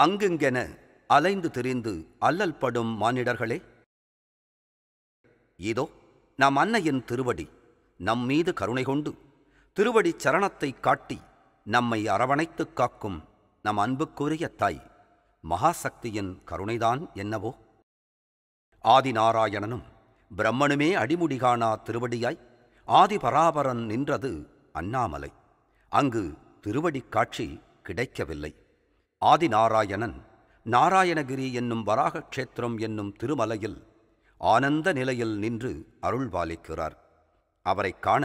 அங்குங்கென அலைந்து திரிந்து அல்லல் படும் மானிடர்களே, இதோ நம் அன்னையின் திருவடி நம்மீது கருணை கொண்டு திருவடிச் சரணத்தை காட்டி நம்மை அரவணைத்துக் காக்கும் நம் அன்புக்குரிய தாய் மகாசக்தியின் கருணைதான் என்னவோ. ஆதிநாராயணனும் பிரம்மனுமே அடிமுடி காணா திருவடியாய் ஆதிபராபரன் நின்றது அண்ணாமலை. அங்கு திருவடிக் காட்சி கிடைக்கவில்லை. ஆதிநாராயணன் நாராயணகிரி என்னும் வராக க்ஷேத்திரம் என்னும் திருமலையில் ஆனந்த நிலையில் நின்று அருள்பாலிக்கிறார். அவரைக் காண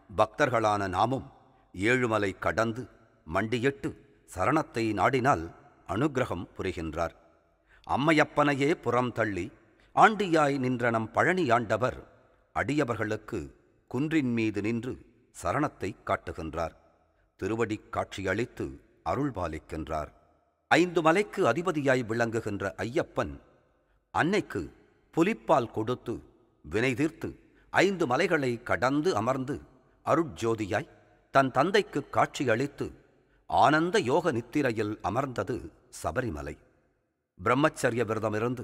பக்தர்களான நாமும் ஏழுமலை கடந்து மண்டியிட்டு சரணத்தை நாடினால் அனுக்கிரகம் புரிகின்றார். அம்மையப்பனையே புறம் தள்ளி ஆண்டியாய் நின்ற நம் பழனி ஆண்டவர் அடியவர்களுக்கு குன்றின் மீது நின்று சரணத்தை காட்டுகின்றார். திருவடிக் காட்சியளித்து அருள்பாலிக்கின்றார். 5 மலைக்கு அதிபதியாய் விளங்குகின்ற ஐயப்பன் அன்னைக்கு புலிப்பால் கொடுத்து வினை தீர்த்து 5 மலைகளை கடந்து அமர்ந்து அருட்ஜோதியாய் தன் தந்தைக்கு காட்சியளித்து ஆனந்த யோக நித்திரையில் அமர்ந்தது சபரிமலை. பிரம்மச்சரிய விரதமிருந்து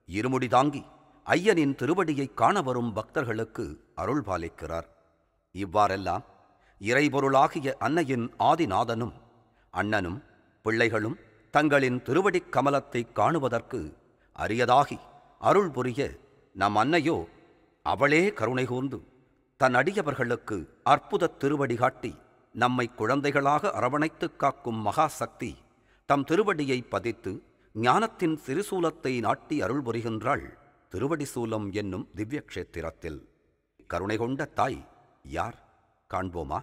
இருமுடி தாங்கி ஐயனின் திருவடியைக் காண வரும் பக்தர்களுக்கு அருள்பாலிக்கிறார். இவ்வாறெல்லாம் இறைபொருளாகிய அன்னையின் ஆதிநாதனும் அண்ணனும் பிள்ளைகளும் தங்களின் திருவடிக் கமலத்தை காணுவதற்கு அரியதாகி அருள் புரிய நம் அன்னையோ அவளே கருணை கூர்ந்து தன் அடியவர்களுக்கு அற்புத திருவடி காட்டி நம்மை குழந்தைகளாக அரவணைத்துக் காக்கும் மகாசக்தி தம் திருவடியை பதித்து ஞானத்தின் சிறுசூலத்தை நாட்டி அருள் புரிகின்றாள் திருவடி சூலம் என்னும் திவ்ய க்ஷேத்திரத்தில். கருணை கொண்ட தாய் யார் காண்போமா?